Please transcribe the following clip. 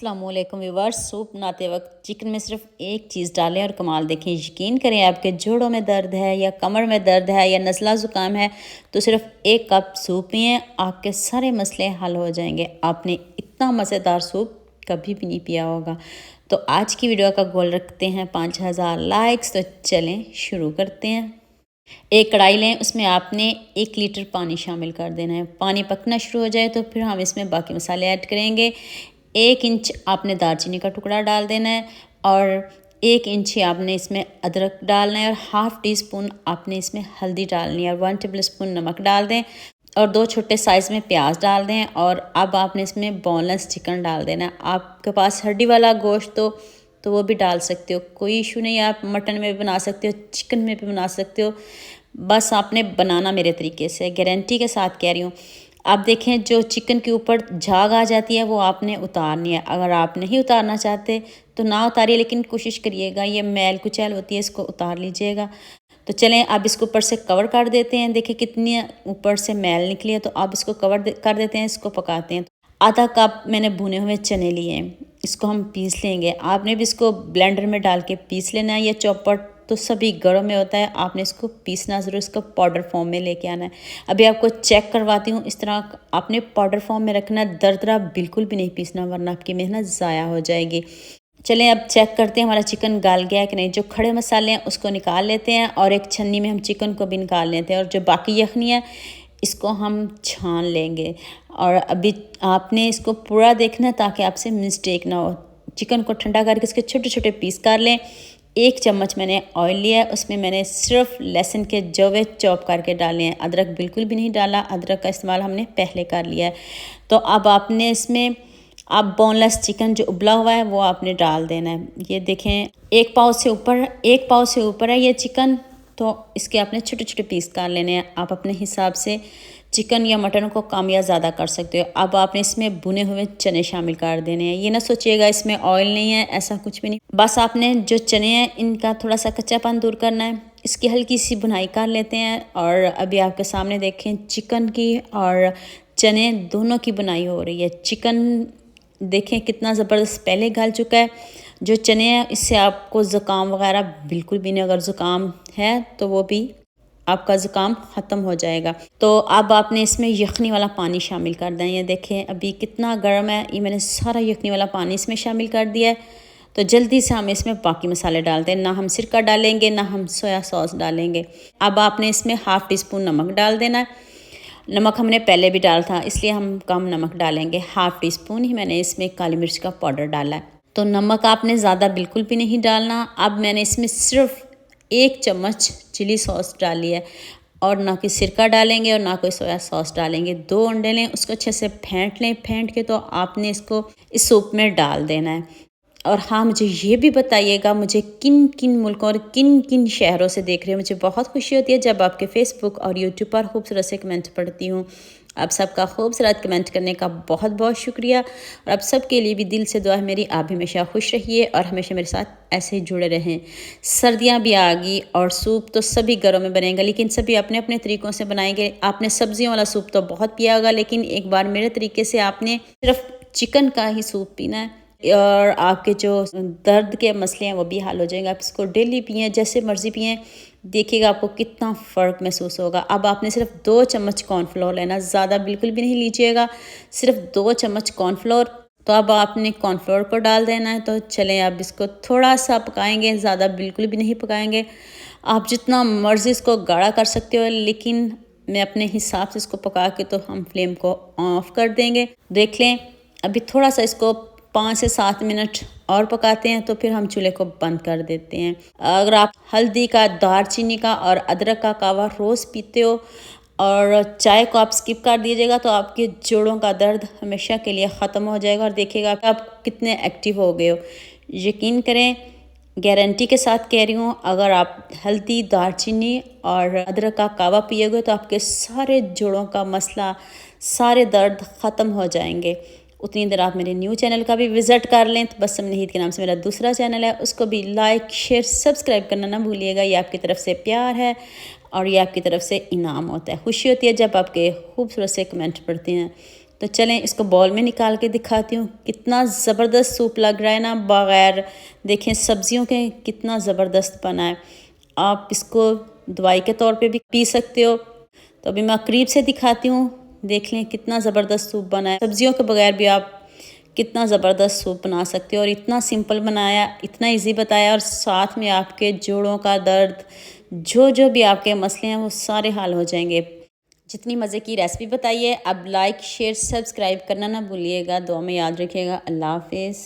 अस्सलामुअलैकुम viewers. Soup बनाते वक्त चिकन में सिर्फ एक चीज़ डालें और कमाल देखें। यकीन करें, आपके जोड़ों में दर्द है या कमर में दर्द है या नज़ला ज़ुकाम है तो सिर्फ एक कप सूप पिएं, आपके सारे मसले हल हो जाएंगे। आपने इतना मज़ेदार सूप कभी भी नहीं पिया होगा। तो आज की वीडियो का गोल रखते हैं 5000 लाइक्स। तो चलें शुरू करते हैं। एक कढ़ाई लें, उसमें आपने 1 लीटर पानी शामिल कर देना है। पानी पकना शुरू हो जाए तो फिर हम इसमें बाकी मसाले ऐड करेंगे। 1 इंच आपने दालचीनी का टुकड़ा डाल देना है और 1 इंच ही आपने इसमें अदरक डालना है और हाफ़ टी स्पून आपने इसमें हल्दी डालनी है और 1 टेबल स्पून नमक डाल दें और 2 छोटे साइज़ में प्याज डाल दें। और अब आपने इसमें बोनलेस चिकन डाल देना है। आपके पास हड्डी वाला गोश्त तो वो भी डाल सकते हो, कोई इशू नहीं। आप मटन में भी बना सकते हो, चिकन में भी बना सकते हो, बस आपने बनाना मेरे तरीके से, गारंटी के साथ कह रही हूँ। आप देखें, जो चिकन के ऊपर झाग आ जाती है वो आपने उतारनी है। अगर आप नहीं उतारना चाहते तो ना उतारिए, लेकिन कोशिश करिएगा, ये मैल कुचैल होती है, इसको उतार लीजिएगा। तो चलें अब इसको ऊपर से कवर कर देते हैं। देखिए कितनी ऊपर से मैल निकली है। तो अब इसको कवर कर देते हैं, इसको पकाते हैं। आधा कप मैंने भुने हुए चने लिए हैं, इसको हम पीस लेंगे। आपने भी इसको ब्लेंडर में डाल के पीस लेना है। ये चॉपर तो सभी घरों में होता है, आपने इसको पीसना ज़रूर, इसको पाउडर फॉर्म में लेके आना है। अभी आपको चेक करवाती हूँ। इस तरह आपने पाउडर फॉर्म में रखना, दरदरा बिल्कुल भी नहीं पीसना, वरना आपकी मेहनत ज़ाया हो जाएगी। चलें अब चेक करते हैं हमारा चिकन गल गया है कि नहीं। जो खड़े मसाले हैं उसको निकाल लेते हैं और एक छन्नी में हम चिकन को भी निकाल लेते हैं। और जो बाकी यखनी है इसको हम छान लेंगे। और अभी आपने इसको पूरा देखना है ताकि आपसे मिस्टेक ना हो। चिकन को ठंडा करके इसके छोटे छोटे पीस कर लें। 1 चम्मच मैंने ऑयल लिया है, उसमें मैंने सिर्फ लहसुन के जवे चॉप करके डाले हैं, अदरक बिल्कुल भी नहीं डाला। अदरक का इस्तेमाल हमने पहले कर लिया है। तो अब आपने इसमें बोनलेस चिकन जो उबला हुआ है वो आपने डाल देना है। ये देखें 1 पाव से ऊपर है ये चिकन, तो इसके आपने छोटे छोटे पीस कर लेने हैं। आप अपने हिसाब से चिकन या मटन को कम या ज़्यादा कर सकते हो। अब आपने इसमें भुने हुए चने शामिल कर देने हैं। ये ना सोचिएगा इसमें ऑयल नहीं है, ऐसा कुछ भी नहीं। बस आपने जो चने हैं इनका थोड़ा सा कच्चापन दूर करना है। इसकी हल्की सी भुनाई कर लेते हैं। और अभी आपके सामने देखें चिकन की और चने दोनों की बुनाई हो रही है। चिकन देखें कितना ज़बरदस्त पहले गल चुका है। जो चने हैं इससे आपको ज़ुकाम वगैरह बिल्कुल भी नहीं, अगर ज़ुकाम है तो वो भी आपका ज़ुकाम ख़त्म हो जाएगा। तो अब आपने इसमें यखनी वाला पानी शामिल कर दें। ये देखें अभी कितना गर्म है, ये मैंने सारा यखनी वाला पानी इसमें शामिल कर दिया है। तो जल्दी से हम इसमें बाकी मसाले डालते हैं। ना हम सिरका डालेंगे, ना हम सोया सॉस डालेंगे। अब आपने इसमें हाफ़ टी स्पून नमक डाल देना है। नमक हमने पहले भी डाला था, इसलिए हम कम नमक डालेंगे। हाफ़ टी स्पून ही मैंने इसमें काली मिर्च का पाउडर डाला है। तो नमक आपने ज़्यादा बिल्कुल भी नहीं डालना। अब मैंने इसमें सिर्फ 1 चम्मच चिली सॉस डाली है और ना कोई सिरका डालेंगे और ना कोई सोया सॉस डालेंगे। 2 अंडे लें, उसको अच्छे से फेंट लें। फेंट के तो आपने इसको इस सूप में डाल देना है। और हाँ, मुझे ये भी बताइएगा मुझे किन किन मुल्कों और किन किन शहरों से देख रहे हो। मुझे बहुत खुशी होती है जब आपके फेसबुक और यूट्यूब पर खूबसूरत से कमेंट पढ़ती हूँ। आप सबका खूबसूरत कमेंट करने का बहुत बहुत शुक्रिया। और आप सबके लिए भी दिल से दुआ है मेरी, आप हमेशा खुश रहिए और हमेशा मेरे साथ ऐसे ही जुड़े रहें। सर्दियाँ भी आ गई और सूप तो सभी घरों में बनेगा, लेकिन सभी अपने अपने तरीक़ों से बनाएंगे। आपने सब्जियों वाला सूप तो बहुत पिया होगा, लेकिन एक बार मेरे तरीके से आपने सिर्फ चिकन का ही सूप पीना है और आपके जो दर्द के मसले हैं वो भी हल हो जाएंगे। आप इसको डेली पिएँ, जैसे मर्ज़ी पिएँ, देखिएगा आपको कितना फ़र्क महसूस होगा। अब आपने सिर्फ 2 चम्मच कॉर्नफ्लोर लेना, ज़्यादा बिल्कुल भी नहीं लीजिएगा, सिर्फ 2 चम्मच कॉर्नफ्लोर। तो अब आपने कॉर्नफ्लोर को डाल देना है। तो चलें अब इसको थोड़ा सा पकाएंगे, ज़्यादा बिल्कुल भी नहीं पकाएंगे। आप जितना मर्ज़ी इसको गाढ़ा कर सकते हो, लेकिन मैं अपने हिसाब से इसको पका के तो हम फ्लेम को ऑफ़ कर देंगे। देख लें अभी थोड़ा सा इसको 5 से 7 मिनट और पकाते हैं, तो फिर हम चूल्हे को बंद कर देते हैं। अगर आप हल्दी का, दालचीनी का और अदरक का कावा रोज़ पीते हो और चाय को आप स्किप कर दीजिएगा तो आपके जोड़ों का दर्द हमेशा के लिए ख़त्म हो जाएगा और देखिएगा आप कितने एक्टिव हो गए हो। यकीन करें, गारंटी के साथ कह रही हूँ, अगर आप हल्दी, दालचीनी और अदरक का कावा पिएगे तो आपके सारे जोड़ों का मसला, सारे दर्द ख़त्म हो जाएंगे। उतनी देर आप मेरे न्यू चैनल का भी विज़िट कर लें। तो बस नहीद के नाम से मेरा दूसरा चैनल है, उसको भी लाइक, शेयर, सब्सक्राइब करना ना भूलिएगा। ये आपकी तरफ से प्यार है और ये आपकी तरफ से इनाम होता है। खुशी होती है जब आपके खूबसूरत से कमेंट पढ़ते हैं। तो चलें इसको बाउल में निकाल के दिखाती हूँ। कितना ज़बरदस्त सूप लग रहा है ना, बग़ैर देखें सब्जियों के कितना ज़बरदस्त बना है। आप इसको दवाई के तौर पे भी पी सकते हो। तो अभी मैं करीब से दिखाती हूँ, देख लें कितना ज़बरदस्त सूप बना है। सब्जियों के बगैर भी आप कितना ज़बरदस्त सूप बना सकते हो, और इतना सिंपल बनाया, इतना इजी बताया, और साथ में आपके जोड़ों का दर्द, जो भी आपके मसले हैं वो सारे हल हो जाएंगे। जितनी मज़े की रेसिपी बताइए। अब लाइक शेयर सब्सक्राइब करना ना भूलिएगा। दुआ में याद रखिएगा। अल्लाह हाफिज़।